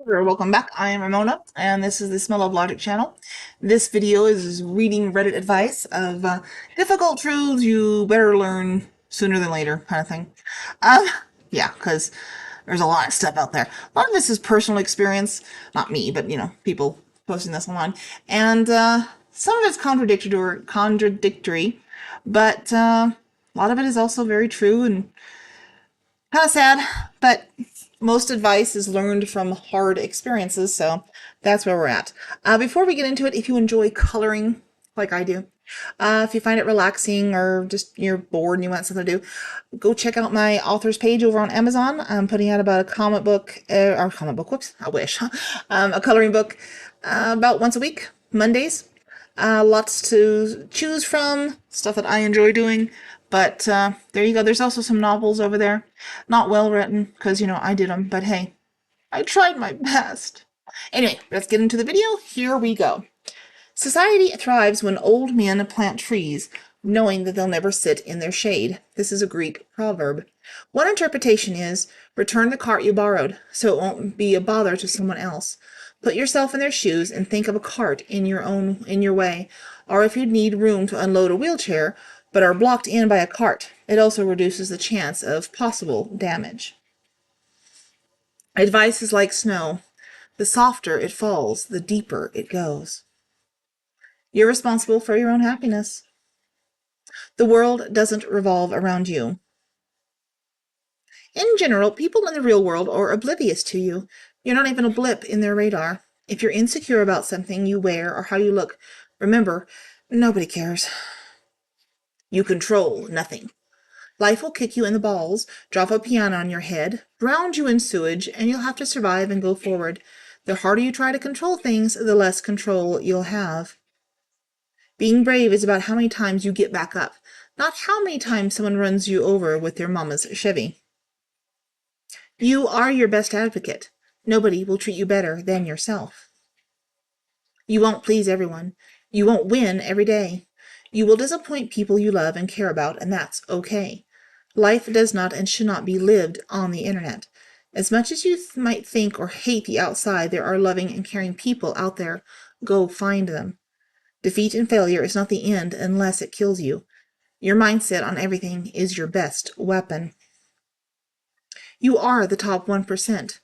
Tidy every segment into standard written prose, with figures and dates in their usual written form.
Welcome back. I am Ramona, and this is the Smell of Logic channel. This video is reading Reddit advice of difficult truths you better learn sooner than later, kind of thing. Um, yeah, because there's a lot of stuff out there. A lot of this is personal experience, not me, but people posting this online, and some of it's contradictory, but a lot of it is also very true and kind of sad, but most advice is learned from hard experiences, so that's where we're at. Before we get into it, if you enjoy coloring like I do, if you find it relaxing or just you're bored and you want something to do, go check out my author's page over on Amazon. I'm putting out about a comic book, whoops, I wish, a coloring book about once a week, Mondays. Lots to choose from, stuff that I enjoy doing. But there you go. There's also some novels over there. Not well written, because, I did them. But hey, I tried my best. Anyway, let's get into the video. Here we go. Society thrives when old men plant trees, knowing that they'll never sit in their shade. This is a Greek proverb. One interpretation is, return the cart you borrowed, so it won't be a bother to someone else. Put yourself in their shoes and think of a cart in your way, or if you need room to unload a wheelchair, but are blocked in by a cart. It also reduces the chance of possible damage. Advice is like snow. The softer it falls, the deeper it goes. You're responsible for your own happiness. The world doesn't revolve around you. In general, people in the real world are oblivious to you. You're not even a blip in their radar. If you're insecure about something you wear or how you look, remember, nobody cares. You control nothing. Life will kick you in the balls, drop a piano on your head, drown you in sewage, and you'll have to survive and go forward. The harder you try to control things, the less control you'll have. Being brave is about how many times you get back up, not how many times someone runs you over with their mama's Chevy. You are your best advocate. Nobody will treat you better than yourself. You won't please everyone. You won't win every day. You will disappoint people you love and care about, and that's okay. Life does not and should not be lived on the internet. As much as you might think or hate the outside, there are loving and caring people out there. Go find them. Defeat and failure is not the end unless it kills you. Your mindset on everything is your best weapon. You are the top 1%,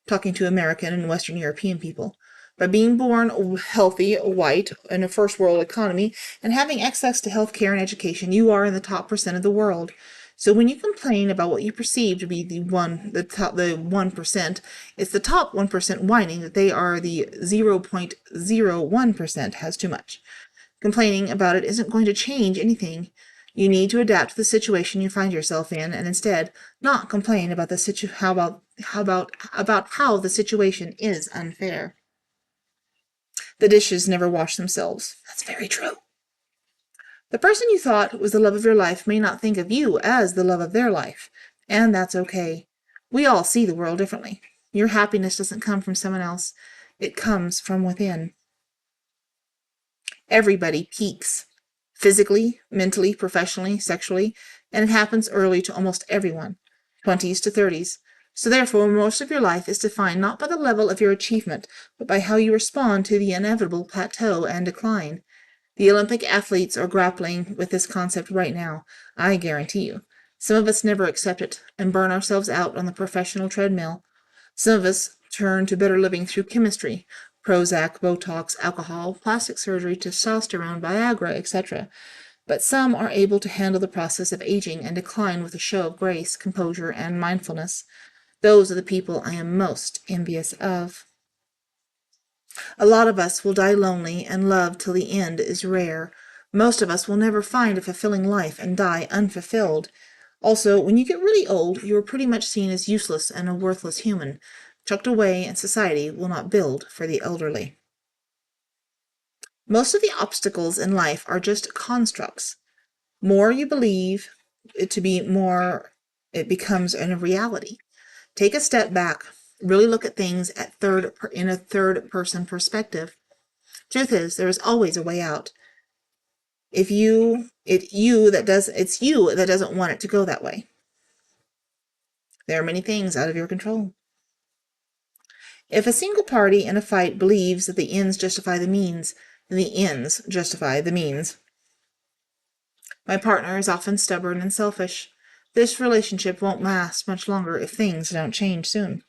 talking to American and Western European people. By being born healthy, white, in a first world economy, and having access to health care and education, you are in the top percent of the world. So when you complain about what you perceive to be the 1%, it's the top 1% whining that they are the 0.01% has too much. Complaining about it isn't going to change anything. You need to adapt to the situation you find yourself in, and instead not complain about the how the situation is unfair. The dishes never wash themselves. That's very true. The person you thought was the love of your life may not think of you as the love of their life, and that's okay. We all see the world differently. Your happiness doesn't come from someone else. It comes from within. Everybody peaks. Physically, mentally, professionally, sexually, and it happens early to almost everyone, 20s to 30s. So therefore, most of your life is defined not by the level of your achievement, but by how you respond to the inevitable plateau and decline. The Olympic athletes are grappling with this concept right now, I guarantee you. Some of us never accept it and burn ourselves out on the professional treadmill. Some of us turn to better living through chemistry, Prozac, Botox, alcohol, plastic surgery, testosterone, Viagra, etc. But some are able to handle the process of aging and decline with a show of grace, composure, and mindfulness. Those are the people I am most envious of. A lot of us will die lonely, and love till the end is rare. Most of us will never find a fulfilling life and die unfulfilled. Also, when you get really old, you are pretty much seen as useless and a worthless human, chucked away, and society will not build for the elderly. Most of the obstacles in life are just constructs. More you believe it to be, more it becomes a reality. Take a step back. Really look at things in a third-person perspective. Truth is, there is always a way out. It's you that doesn't want it to go that way. There are many things out of your control. If a single party in a fight believes that the ends justify the means, then the ends justify the means. My partner is often stubborn and selfish. This relationship won't last much longer if things don't change soon.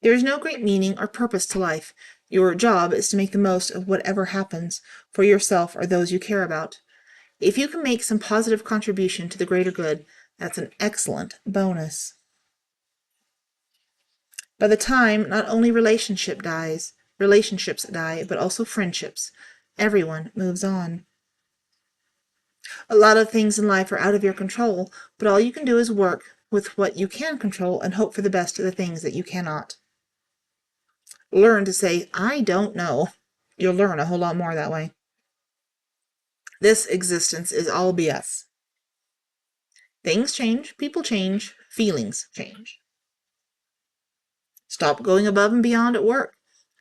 There is no great meaning or purpose to life. Your job is to make the most of whatever happens, for yourself or those you care about. If you can make some positive contribution to the greater good, that's an excellent bonus. By the time not only relationships die, but also friendships, everyone moves on. A lot of things in life are out of your control, but all you can do is work with what you can control and hope for the best of the things that you cannot. Learn to say, I don't know. You'll learn a whole lot more that way. This existence is all BS. Things change, people change, feelings change. Stop going above and beyond at work.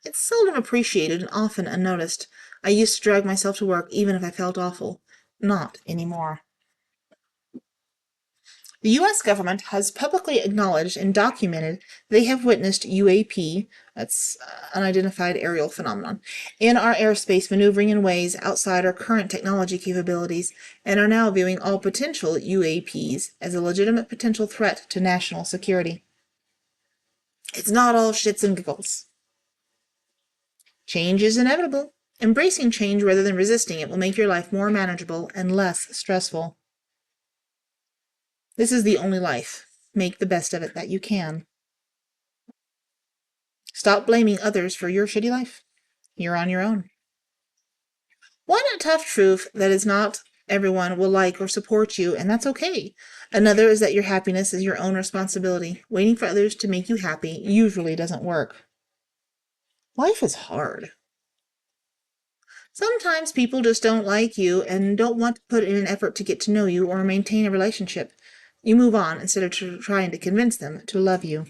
It's seldom appreciated and often unnoticed. I used to drag myself to work even if I felt awful. Not anymore. The U.S. government has publicly acknowledged and documented they have witnessed UAP, that's unidentified aerial phenomenon, in our airspace maneuvering in ways outside our current technology capabilities and are now viewing all potential UAPs as a legitimate potential threat to national security. It's not all shits and giggles. Change is inevitable. Embracing change rather than resisting it will make your life more manageable and less stressful. This is the only life. Make the best of it that you can. Stop blaming others for your shitty life. You're on your own. One tough truth that is not everyone will like or support you, and that's okay. Another is that your happiness is your own responsibility. Waiting for others to make you happy usually doesn't work. Life is hard. Sometimes people just don't like you and don't want to put in an effort to get to know you or maintain a relationship. You move on instead of trying to convince them to love you.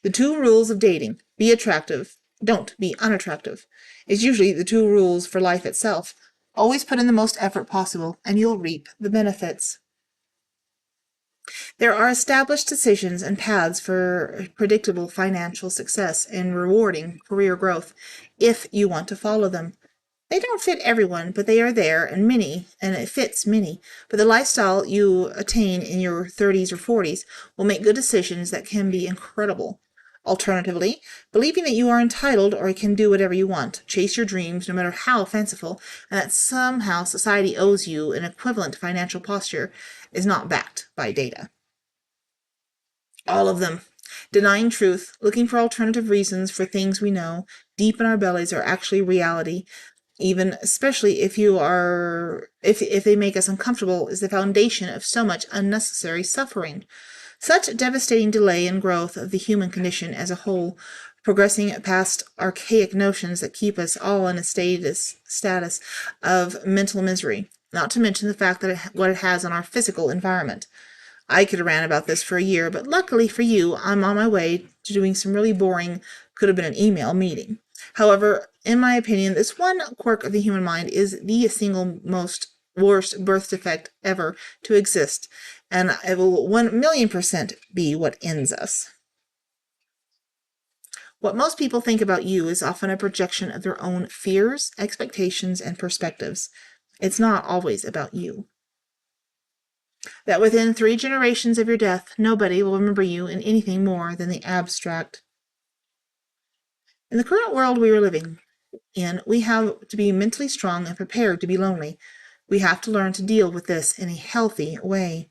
The 2 rules of dating: be attractive, don't be unattractive, is usually the 2 rules for life itself. Always put in the most effort possible, and you'll reap the benefits. There are established decisions and paths for predictable financial success and rewarding career growth if you want to follow them. They don't fit everyone, but they are there, and it fits many. But the lifestyle you attain in your 30s or 40s will make good decisions that can be incredible. Alternatively, believing that you are entitled or can do whatever you want, chase your dreams no matter how fanciful, and that somehow society owes you an equivalent financial posture is not backed by data. All of them. Denying truth, looking for alternative reasons for things we know deep in our bellies are actually reality, even especially if they make us uncomfortable, is the foundation of so much unnecessary suffering. Such devastating delay in growth of the human condition as a whole, progressing past archaic notions that keep us all in a status of mental misery, not to mention the fact that what it has on our physical environment. I could have ran about this for a year, but luckily for you, I'm on my way to doing some really boring, could have been an email meeting. However, in my opinion, this one quirk of the human mind is the single most worst birth defect ever to exist, and it will 1,000,000% be what ends us. What most people think about you is often a projection of their own fears, expectations, and perspectives. It's not always about you. That within 3 generations of your death, nobody will remember you in anything more than the abstract. In the current world we are living in, we have to be mentally strong and prepared to be lonely. We have to learn to deal with this in a healthy way.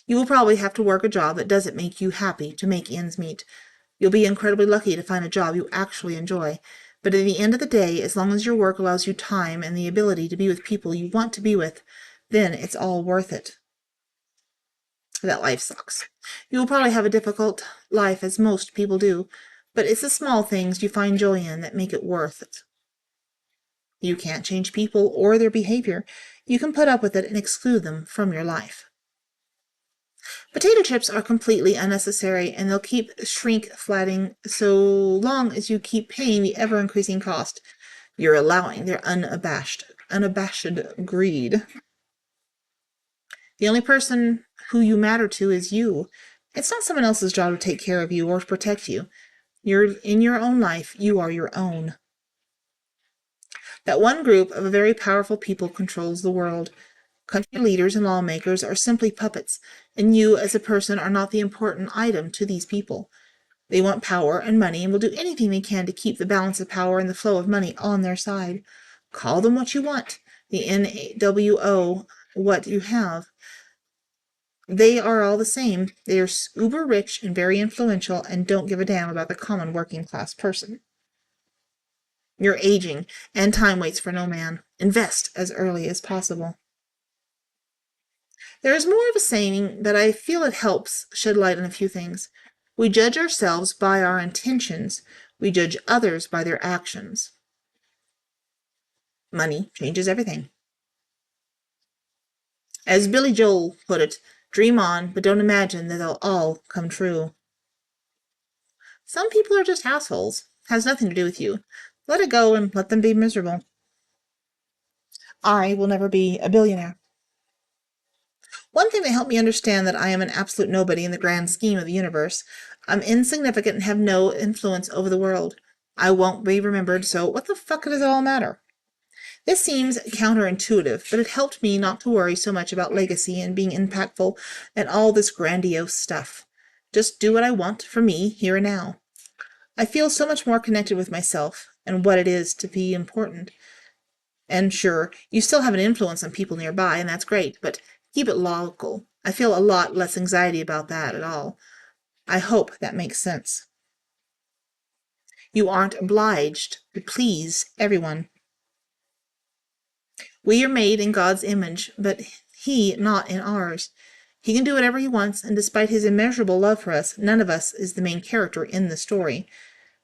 You will probably have to work a job that doesn't make you happy to make ends meet. You'll be incredibly lucky to find a job you actually enjoy. But at the end of the day, as long as your work allows you time and the ability to be with people you want to be with, then it's all worth it. That life sucks. You will probably have a difficult life, as most people do, but it's the small things you find joy in that make it worth it. You can't change people or their behavior. You can put up with it and exclude them from your life. Potato chips are completely unnecessary, and they'll keep shrink-flatting so long as you keep paying the ever-increasing cost. You're allowing their unabashed greed. The only person who you matter to is you. It's not someone else's job to take care of you or to protect you. You're in your own life. You are your own. That one group of very powerful people controls the world. Country leaders and lawmakers are simply puppets, and you as a person are not the important item to these people. They want power and money and will do anything they can to keep the balance of power and the flow of money on their side. Call them what you want. The NWO, what you have. They are all the same. They are uber rich and very influential and don't give a damn about the common working class person. You're aging, and time waits for no man. Invest as early as possible. There is more of a saying that I feel it helps shed light on a few things. We judge ourselves by our intentions. We judge others by their actions. Money changes everything. As Billy Joel put it, dream on, but don't imagine that they'll all come true. Some people are just assholes. Has nothing to do with you. Let it go and let them be miserable. I will never be a billionaire. One thing that helped me understand that I am an absolute nobody in the grand scheme of the universe. I'm insignificant and have no influence over the world. I won't be remembered, so what the fuck does it all matter? This seems counterintuitive, but it helped me not to worry so much about legacy and being impactful and all this grandiose stuff. Just do what I want for me, here and now. I feel so much more connected with myself and what it is to be important. And sure, you still have an influence on people nearby, and that's great, but keep it local. I feel a lot less anxiety about that at all. I hope that makes sense. You aren't obliged to please everyone. We are made in God's image, but He not in ours. He can do whatever He wants, and despite His immeasurable love for us, none of us is the main character in the story.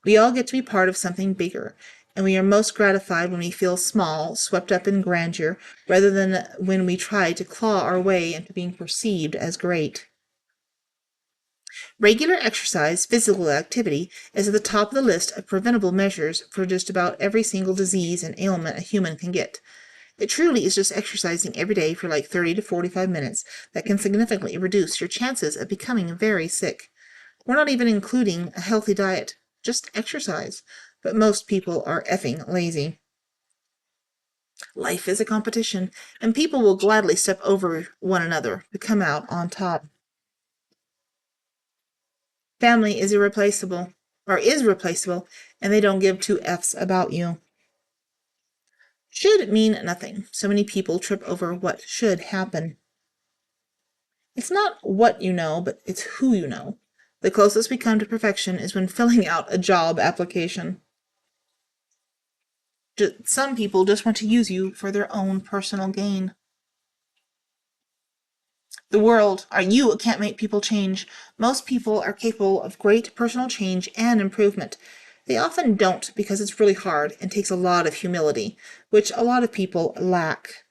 We all get to be part of something bigger, and we are most gratified when we feel small, swept up in grandeur, rather than when we try to claw our way into being perceived as great. Regular exercise, physical activity, is at the top of the list of preventable measures for just about every single disease and ailment a human can get. It truly is just exercising every day for like 30 to 45 minutes that can significantly reduce your chances of becoming very sick. We're not even including a healthy diet, just exercise. But most people are effing lazy. Life is a competition, and people will gladly step over one another to come out on top. Family is irreplaceable, and they don't give two F's about you. Should mean nothing. So many people trip over what should happen. It's not what you know, but it's who you know. The closest we come to perfection is when filling out a job application. Some people just want to use you for their own personal gain. The world, or you, can't make people change. Most people are capable of great personal change and improvement. They often don't because it's really hard and takes a lot of humility, which a lot of people lack.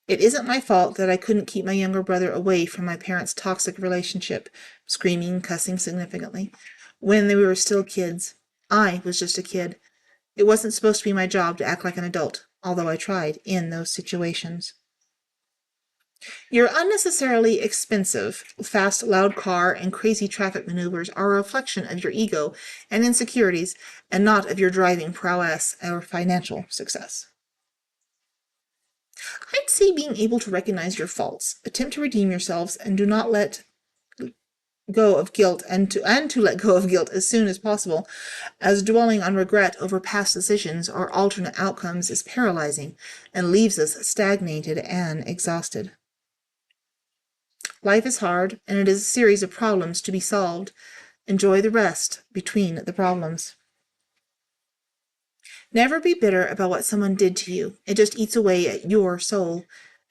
It isn't my fault that I couldn't keep my younger brother away from my parents' toxic relationship, screaming, cussing significantly, when they were still kids. I was just a kid. It wasn't supposed to be my job to act like an adult, although I tried in those situations. Your unnecessarily expensive, fast, loud car and crazy traffic maneuvers are a reflection of your ego and insecurities, and not of your driving prowess or financial success. I'd say being able to recognize your faults, attempt to redeem yourselves, and do not let go of guilt and to let go of guilt as soon as possible, as dwelling on regret over past decisions or alternate outcomes is paralyzing and leaves us stagnated and exhausted. Life is hard, and it is a series of problems to be solved. Enjoy the rest between the problems. Never be bitter about what someone did to you. It just eats away at your soul.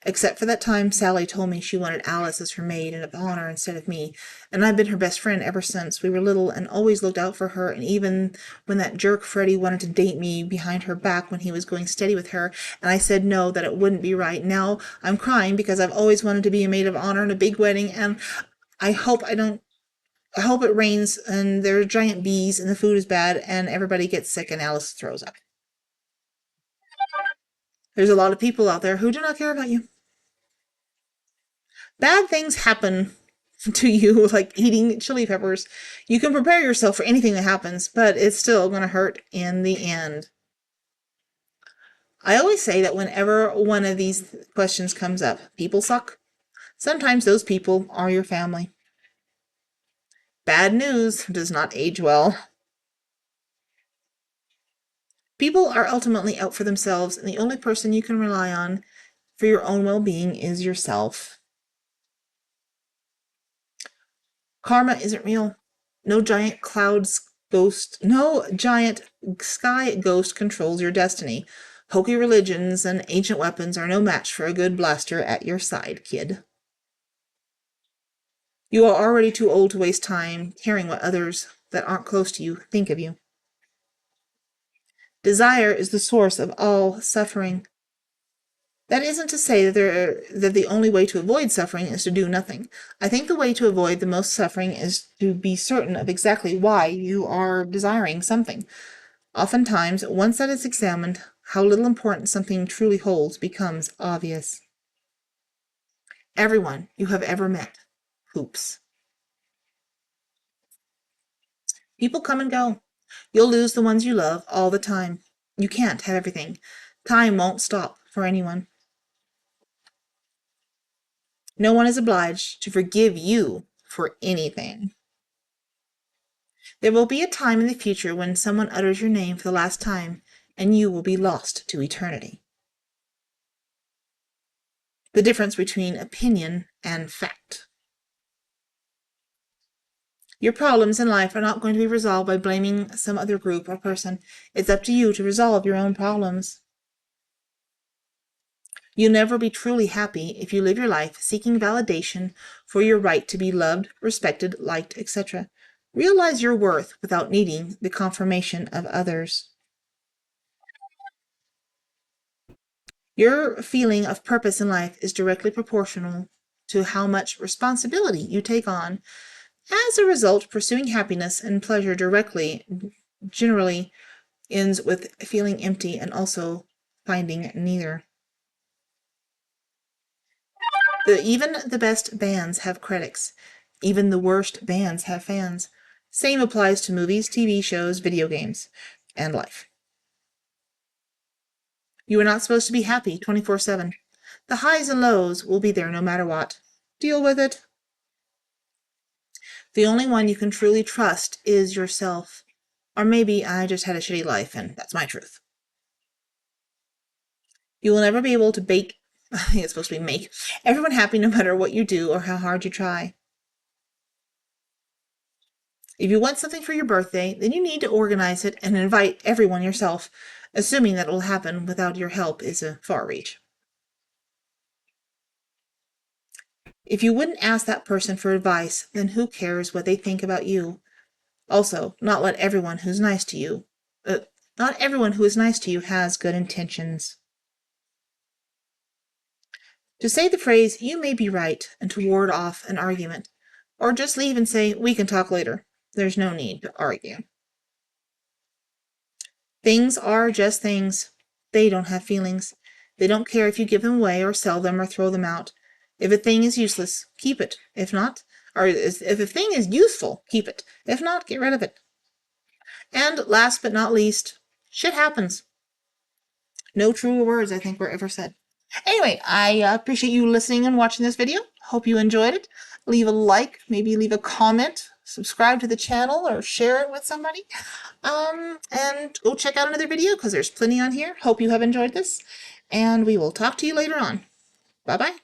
Except for that time Sally told me she wanted Alice as her maid and of honor instead of me, and I've been her best friend ever since we were little and always looked out for her, and even when that jerk Freddie wanted to date me behind her back when he was going steady with her, and I said no, that it wouldn't be right. Now I'm crying because I've always wanted to be a maid of honor in a big wedding, and I hope it rains and there are giant bees and the food is bad and everybody gets sick and Alice throws up. There's a lot of people out there who do not care about you. Bad things happen to you, like eating chili peppers. You can prepare yourself for anything that happens, but it's still going to hurt in the end. I always say that whenever one of these questions comes up, people suck. Sometimes those people are your family. Bad news does not age well. People are ultimately out for themselves, and the only person you can rely on for your own well-being is yourself. Karma isn't real. No giant sky ghost controls your destiny. Hokey religions and ancient weapons are no match for a good blaster at your side, kid. You are already too old to waste time caring what others that aren't close to you think of you. Desire is the source of all suffering. That isn't to say that the only way to avoid suffering is to do nothing. I think the way to avoid the most suffering is to be certain of exactly why you are desiring something. Oftentimes, once that is examined, how little importance something truly holds becomes obvious. Everyone you have ever met poops. People come and go. You'll lose the ones you love all the time. You can't have everything. Time won't stop for anyone. No one is obliged to forgive you for anything. There will be a time in the future when someone utters your name for the last time, and you will be lost to eternity. The difference between opinion and fact. Your problems in life are not going to be resolved by blaming some other group or person. It's up to you to resolve your own problems. You'll never be truly happy if you live your life seeking validation for your right to be loved, respected, liked, etc. Realize your worth without needing the confirmation of others. Your feeling of purpose in life is directly proportional to how much responsibility you take on. As a result, pursuing happiness and pleasure generally ends with feeling empty and also finding neither. Even the best bands have critics. Even the worst bands have fans. Same applies to movies, TV shows, video games, and life. You are not supposed to be happy 24/7. The highs and lows will be there no matter what. Deal with it. The only one you can truly trust is yourself. Or maybe I just had a shitty life and that's my truth. You will never be able to I think it's supposed to be make everyone happy no matter what you do or how hard you try. If you want something for your birthday, then you need to organize it and invite everyone yourself. Assuming that it will happen without your help is a far reach. If you wouldn't ask that person for advice, then who cares what they think about you? Also, not everyone who is nice to you has good intentions. To say the phrase, you may be right, and to ward off an argument, or just leave and say, we can talk later. There's no need to argue. Things are just things. They don't have feelings. They don't care if you give them away or sell them or throw them out. If a thing is useless, keep it. If not, or if a thing is useful, keep it. If not, get rid of it. And last but not least, shit happens. No truer words, I think, were ever said. Anyway, I appreciate you listening and watching this video. Hope you enjoyed it. Leave a like, maybe leave a comment, subscribe to the channel, or share it with somebody. And go check out another video because there's plenty on here. Hope you have enjoyed this, and we will talk to you later on. Bye-bye.